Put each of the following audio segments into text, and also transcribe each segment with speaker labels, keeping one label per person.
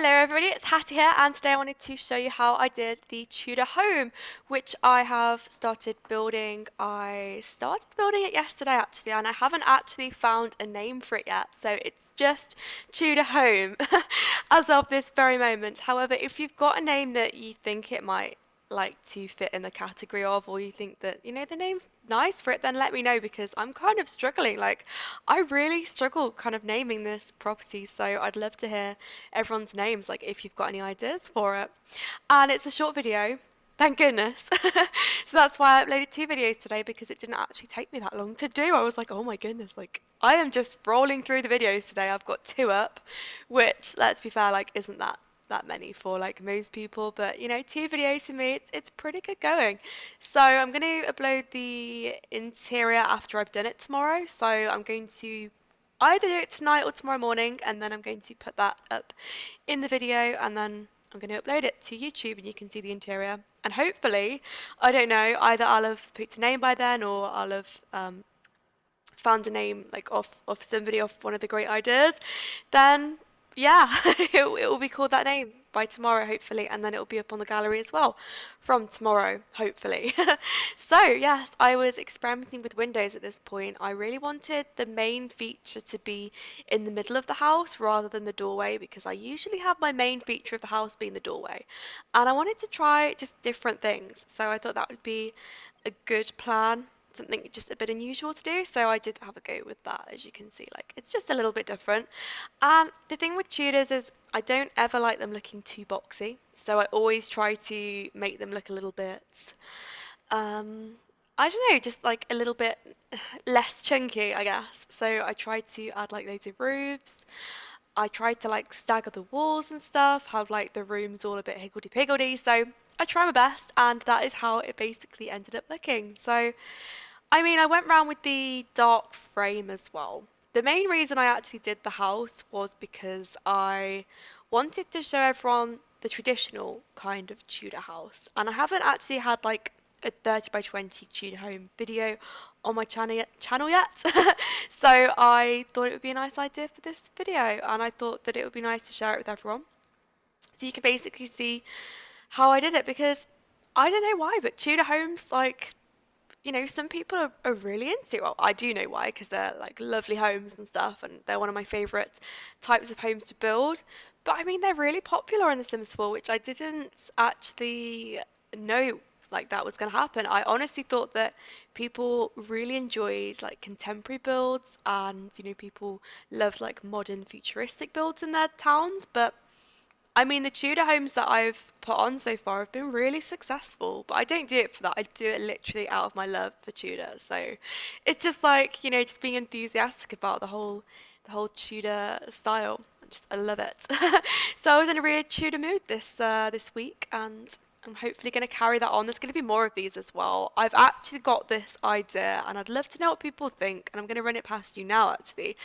Speaker 1: Hello everybody, it's Hattie here, and today I wanted to show you how I did the Tudor home, which I have started building. I started building it yesterday actually, and I haven't actually found a name for it yet, so it's just Tudor home as of this very moment. However, if you've got a name that you think it might like to fit in the category of, or you think that the name's nice for it, then let me know, because I'm kind of struggling. Like, I really struggle kind of naming this property, so I'd love to hear everyone's names, like if you've got any ideas for it. And it's a short video, thank goodness. So that's why I uploaded 2 videos today, because it didn't actually take me that long to do. I was like, oh my goodness, like I am just rolling through the videos today. I've got 2 up, which, let's be fair, like isn't that many for like most people, but 2 videos for me, it's pretty good going. So I'm going to upload the interior after I've done it tomorrow, so I'm going to either do it tonight or tomorrow morning, and then I'm going to put that up in the video, and then I'm going to upload it to YouTube and you can see the interior. And hopefully, I don't know, either I'll have picked a name by then, or I'll have found a name like off somebody, off one of the great ideas, then yeah, it will be called that name by tomorrow, hopefully, and then it will be up on the gallery as well from tomorrow, hopefully. So yes, I was experimenting with windows at this point. I really wanted the main feature to be in the middle of the house rather than the doorway, because I usually have my main feature of the house being the doorway, and I wanted to try just different things, so I thought that would be a good plan, something just a bit unusual to do. So I did have a go with that. As you can see, like it's just a little bit different. The thing with Tudors is I don't ever like them looking too boxy, so I always try to make them look a little bit I don't know, just like a little bit less chunky, I guess. So I tried to add like loads of roofs. I tried to like stagger the walls and stuff, have like the rooms all a bit higgledy-piggledy. So I try my best, and that is how it basically ended up looking. So I mean, I went round with the dark frame as well. The main reason I actually did the house was because I wanted to show everyone the traditional kind of Tudor house. And I haven't actually had like a 30 by 20 Tudor home video on my channel yet. So I thought it would be a nice idea for this video, and I thought that it would be nice to share it with everyone. So you can basically see how I did it, because I don't know why, but Tudor homes, like, some people are really into it. Well, I do know why, because they're like lovely homes and stuff, and they're one of my favourite types of homes to build. But I mean, they're really popular in The Sims 4, which I didn't actually know like that was going to happen. I honestly thought that people really enjoyed like contemporary builds, and people loved like modern futuristic builds in their towns, but I mean, the Tudor homes that I've put on so far have been really successful, but I don't do it for that. I do it literally out of my love for Tudor. So it's just like, just being enthusiastic about the whole Tudor style. I love it. So I was in a really Tudor mood this week, and I'm hopefully going to carry that on. There's going to be more of these as well. I've actually got this idea, and I'd love to know what people think, and I'm going to run it past you now actually,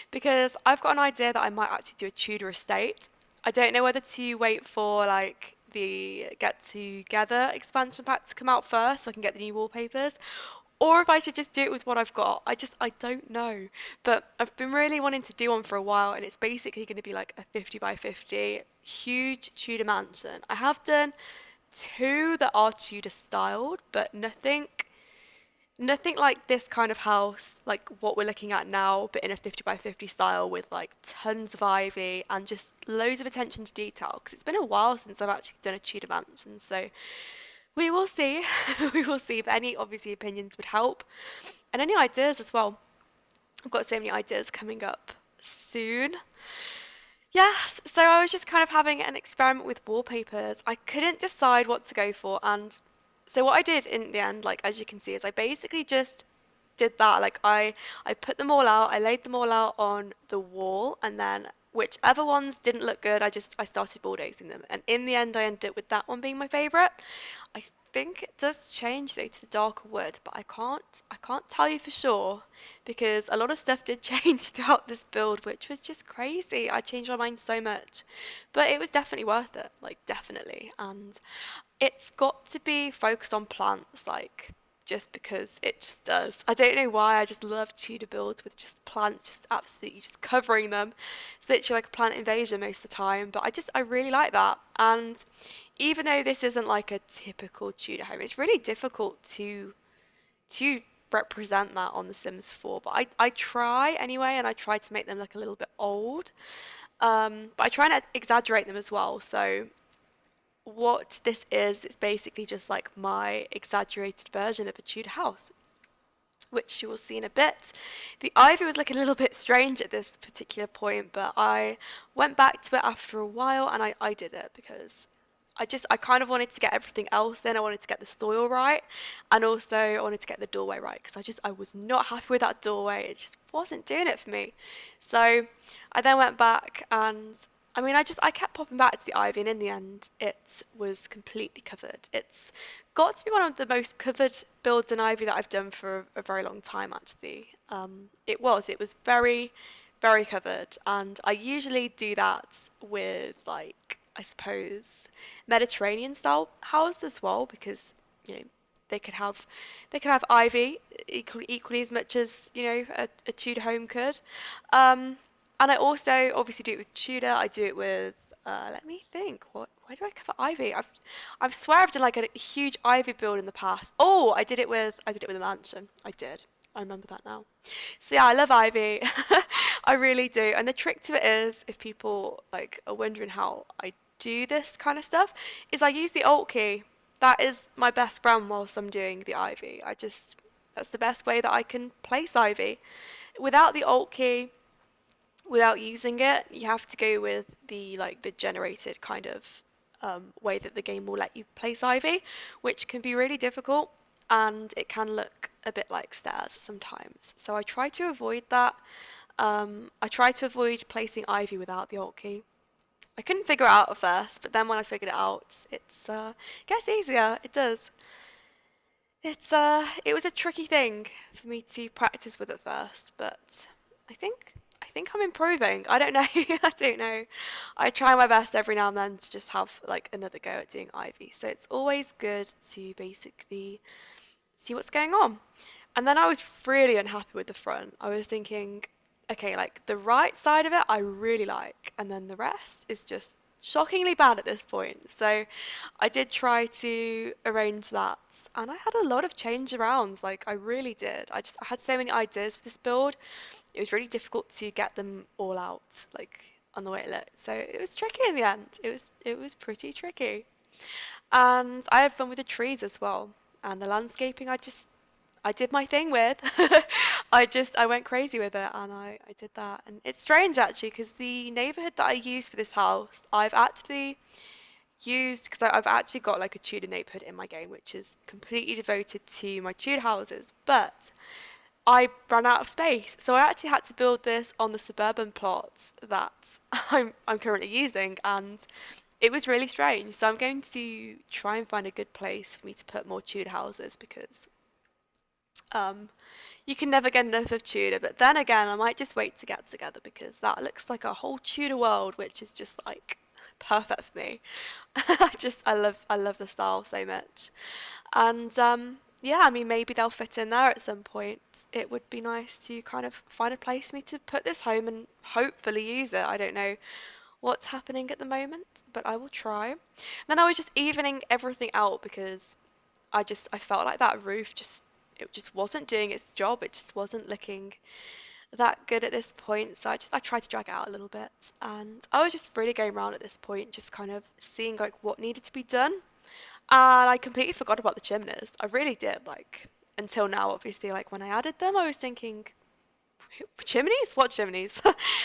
Speaker 1: because I've got an idea that I might actually do a Tudor estate. I don't know whether to wait for like the Get Together expansion pack to come out first so I can get the new wallpapers, or if I should just do it with what I've got. I don't know. But I've been really wanting to do one for a while, and it's basically going to be like a 50 by 50 huge Tudor mansion. I have done 2 that are Tudor styled, but nothing like this kind of house, like what we're looking at now, but in a 50 by 50 style, with like tons of ivy and just loads of attention to detail, because it's been a while since I've actually done a Tudor mansion. So we will see. We will see. But any obviously opinions would help, and any ideas as well. I've got so many ideas coming up soon. Yes, so I was just kind of having an experiment with wallpapers. I couldn't decide what to go for, and so what I did in the end, like as you can see, is I basically just did that. Like I put them all out, I laid them all out on the wall, and then whichever ones didn't look good, I started bulldozing them, and in the end I ended up with that one being my favourite. I think it does change though to the darker wood, but I can't tell you for sure, because a lot of stuff did change throughout this build, which was just crazy. I changed my mind so much, but it was definitely worth it, like definitely. And it's got to be focused on plants, like just because it just does. I don't know why, I just love Tudor builds with just plants just absolutely just covering them. It's literally like a plant invasion most of the time, but I really like that. And even though this isn't like a typical Tudor home, it's really difficult to represent that on The Sims 4. But I try anyway, and I try to make them look a little bit old. But I try not to exaggerate them as well. So what this is, it's basically just like my exaggerated version of a Tudor house, which you will see in a bit. The ivy was looking a little bit strange at this particular point, but I went back to it after a while, and I did it because I kind of wanted to get everything else in. I wanted to get the soil right, and also I wanted to get the doorway right because I was not happy with that doorway. It just wasn't doing it for me. So I then went back, and I mean I kept popping back to the ivy, and in the end it was completely covered. It's got to be one of the most covered builds in ivy that I've done for a very long time actually. It was very very covered, and I usually do that with like I suppose Mediterranean style house as well because you know they could have they could have ivy equally as much as a Tudor home could. Um, and I also obviously do it with Tudor. I do it with let me think. Why do I cover ivy? I swear I've done like a huge ivy build in the past. Oh, I did it with a mansion. I did. I remember that now. So yeah, I love ivy. I really do. And the trick to it is, if people like are wondering how I do this kind of stuff, is I use the Alt key. That is my best friend whilst I'm doing the ivy. That's the best way that I can place ivy. Without the Alt key, without using it, you have to go with the generated kind of way that the game will let you place ivy, which can be really difficult, and it can look a bit like stairs sometimes. So I try to avoid that. I try to avoid placing ivy without the Alt key. I couldn't figure it out at first, but then when I figured it out, it gets easier. It does. It was a tricky thing for me to practice with at first, but I think I think I'm improving. I don't know. I don't know. I try my best every now and then to just have like another go at doing ivy. So it's always good to basically see what's going on. And then I was really unhappy with the front. I was thinking, okay, like the right side of it I really like, and then the rest is just shockingly bad at this point. So I did try to arrange that, and I had a lot of change arounds. Like I really did. I had so many ideas for this build. It was really difficult to get them all out, like on the way it looked. So it was tricky in the end. It was pretty tricky. And I had fun with the trees as well. And the landscaping, I did my thing with. I went crazy with it, and I did that. And it's strange actually because the neighborhood that I used for this house, I've actually used because I've actually got like a Tudor neighborhood in my game, which is completely devoted to my Tudor houses. But I ran out of space, so I actually had to build this on the suburban plot that I'm currently using, and it was really strange. So I'm going to try and find a good place for me to put more Tudor houses because um, you can never get enough of Tudor. But then again, I might just wait to get together because that looks like a whole Tudor world, which is just like perfect for me. I love the style so much, and yeah, I mean maybe they'll fit in there at some point. It would be nice to kind of find a place for me to put this home and hopefully use it. I don't know what's happening at the moment, but I will try. Then I was just evening everything out because I felt like that roof it just wasn't doing its job. It just wasn't looking that good at this point. So I tried to drag it out a little bit, and I was just really going around at this point, just kind of seeing like what needed to be done. And I completely forgot about the chimneys. I really did. Like until now, obviously, like when I added them, I was thinking, chimneys? What chimneys?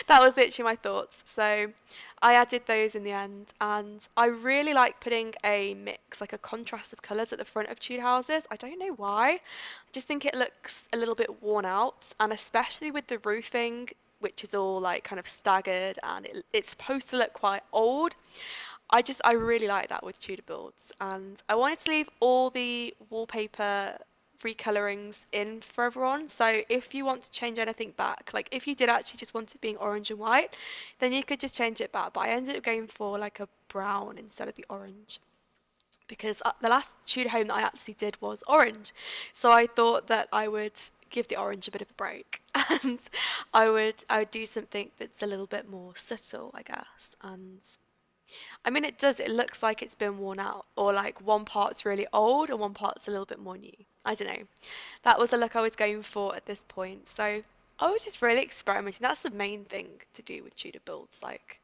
Speaker 1: That was literally my thoughts. So I added those in the end, and I really like putting a mix, like a contrast of colours at the front of Tudor houses. I don't know why. I just think it looks a little bit worn out, and especially with the roofing, which is all like kind of staggered, and it's supposed to look quite old. I really like that with Tudor builds, and I wanted to leave all the wallpaper recolorings in for everyone. So if you want to change anything back, like if you did actually just want it being orange and white, then you could just change it back. But I ended up going for like a brown instead of the orange because the last Tudor home that I actually did was orange. So I thought that I would give the orange a bit of a break and I would do something that's a little bit more subtle, I guess. And I mean, it looks like it's been worn out, or like one part's really old and one part's a little bit more new. I don't know. That was the look I was going for at this point. So I was just really experimenting. That's the main thing to do with Tudor builds. Like,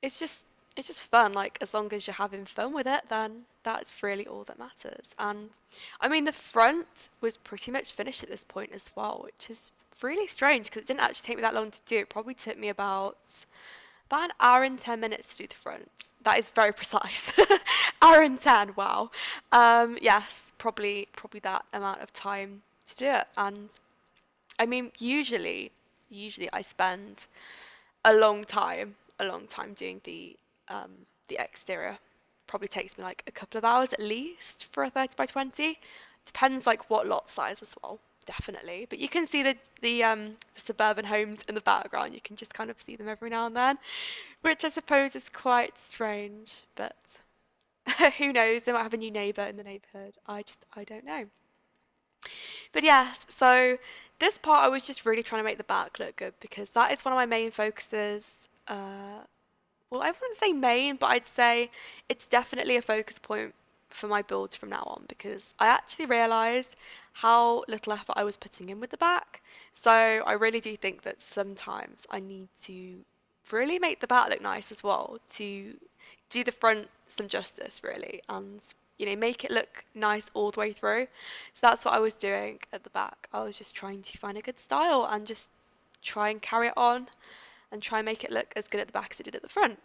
Speaker 1: it's just it's just fun. Like, as long as you're having fun with it, then that's really all that matters. And I mean, the front was pretty much finished at this point as well, which is really strange because it didn't actually take me that long to do. It probably took me about an hour and 10 minutes to do the front. That is very precise. Hour and 10, wow. Yes, probably that amount of time to do it. And I mean, usually I spend a long time doing the exterior. Probably takes me like a couple of hours at least for a 30 by 20. Depends like what lot size as well, definitely. But you can see the suburban homes in the background. You can just kind of see them every now and then, which I suppose is quite strange. But who knows? They might have a new neighbour in the neighbourhood. I don't know. But yes, so this part I was just really trying to make the back look good because that is one of my main focuses. Well, I wouldn't say main, but I'd say it's definitely a focus point for my builds from now on because I actually realised how little effort I was putting in with the back. So I really do think that sometimes I need to really make the back look nice as well to do the front some justice, really, and make it look nice all the way through. So that's what I was doing at the back. I was just trying to find a good style and just try and carry it on and try and make it look as good at the back as it did at the front.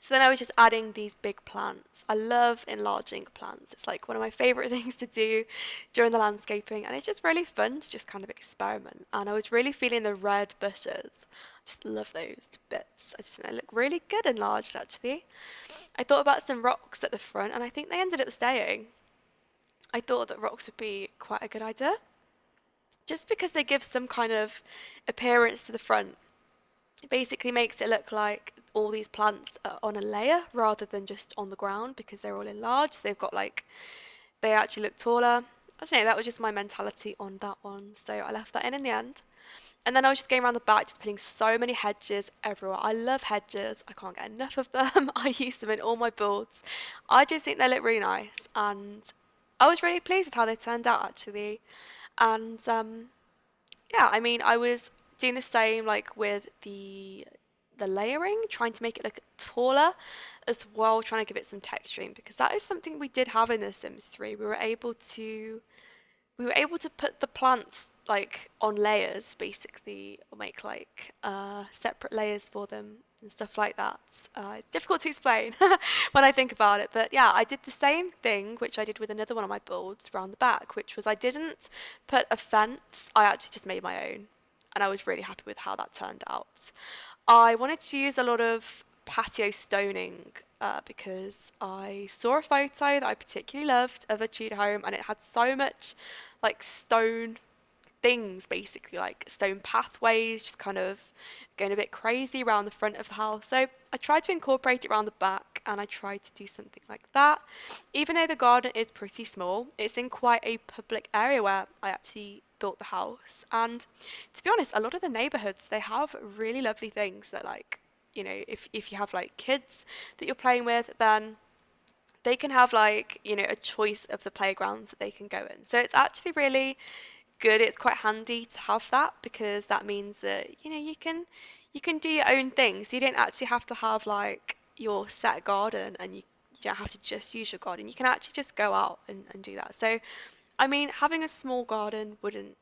Speaker 1: So then I was just adding these big plants. I love enlarging plants. It's like one of my favourite things to do during the landscaping, and it's just really fun to just kind of experiment. And I was really feeling the red bushes. I just love those bits. I just think they look really good enlarged actually. I thought about some rocks at the front, and I think they ended up staying. I thought that rocks would be quite a good idea, just because they give some kind of appearance to the front. It basically makes it look like all these plants are on a layer rather than just on the ground because they're all enlarged. They've got like, they actually look taller. I don't know, that was just my mentality on that one. So I left that in the end. And then I was just going around the back, just putting so many hedges everywhere. I love hedges. I can't get enough of them. I use them in all my builds. I just think they look really nice. And I was really pleased with how they turned out actually. And yeah, I mean, I was doing the same like with the layering, trying to make it look taller as well, trying to give it some texturing because that is something we did have in The Sims 3. We were able to put the plants like on layers, basically, or make like separate layers for them and stuff like that. It's difficult to explain when I think about it, but yeah, I did the same thing which I did with another one of my builds around the back, which was I didn't put a fence. I actually just made my own, and I was really happy with how that turned out. I wanted to use a lot of patio stoning because I saw a photo that I particularly loved of a Tudor home, and it had so much like stone things, basically like stone pathways, just kind of going a bit crazy around the front of the house. So I tried to incorporate it around the back, and I tried to do something like that. Even though the garden is pretty small, it's in quite a public area where I actually built the house. And to be honest, a lot of the neighborhoods, they have really lovely things that, like, if you have like kids that you're playing with, then they can have like, a choice of the playgrounds that they can go in. So it's actually really good. It's quite handy to have that because that means that, you can do your own things. You don't actually have to have like your set garden, and you don't have to just use your garden. You can actually just go out and do that. So I mean, having a small garden wouldn't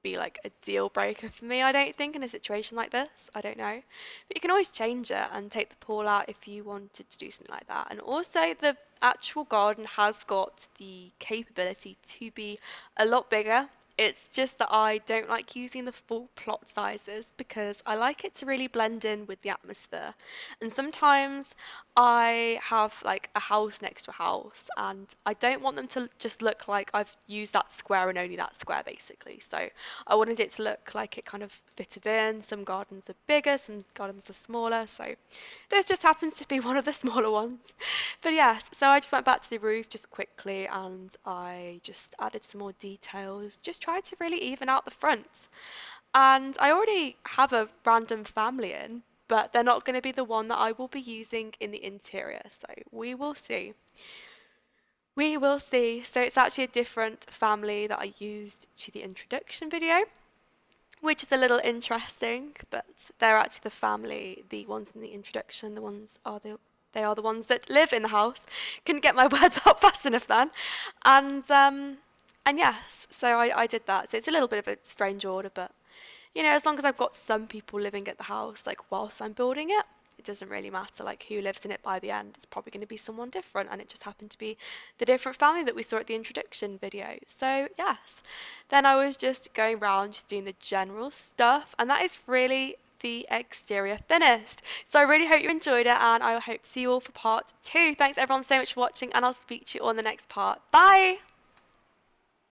Speaker 1: be like a deal breaker for me, I don't think, in a situation like this. I don't know. But you can always change it and take the pool out if you wanted to do something like that. And also, the actual garden has got the capability to be a lot bigger It's just that I don't like using the full plot sizes because I like it to really blend in with the atmosphere. And sometimes I have like a house next to a house and I don't want them to just look like I've used that square and only that square basically. So I wanted it to look like it kind of fitted in. Some gardens are bigger, some gardens are smaller. So this just happens to be one of the smaller ones. But yes, so I just went back to the roof just quickly and I just added some more details, just tried to really even out the front. And I already have a random family in, but they're not going to be the one that I will be using in the interior. So we will see. We will see. So it's actually a different family that I used to the introduction video, which is a little interesting, but they're actually the family, the ones in the introduction, the ones are they are the ones that live in the house. Couldn't get my words out fast enough then. And yes, so I did that. So it's a little bit of a strange order, but as long as I've got some people living at the house, like whilst I'm building it, it doesn't really matter like who lives in it by the end. It's probably going to be someone different, and it just happened to be the different family that we saw at the introduction video. So yes, then I was just going around just doing the general stuff, and that is really the exterior finished. So I really hope you enjoyed it, and I hope to see you all for part 2. Thanks everyone so much for watching, and I'll speak to you on the next part. Bye!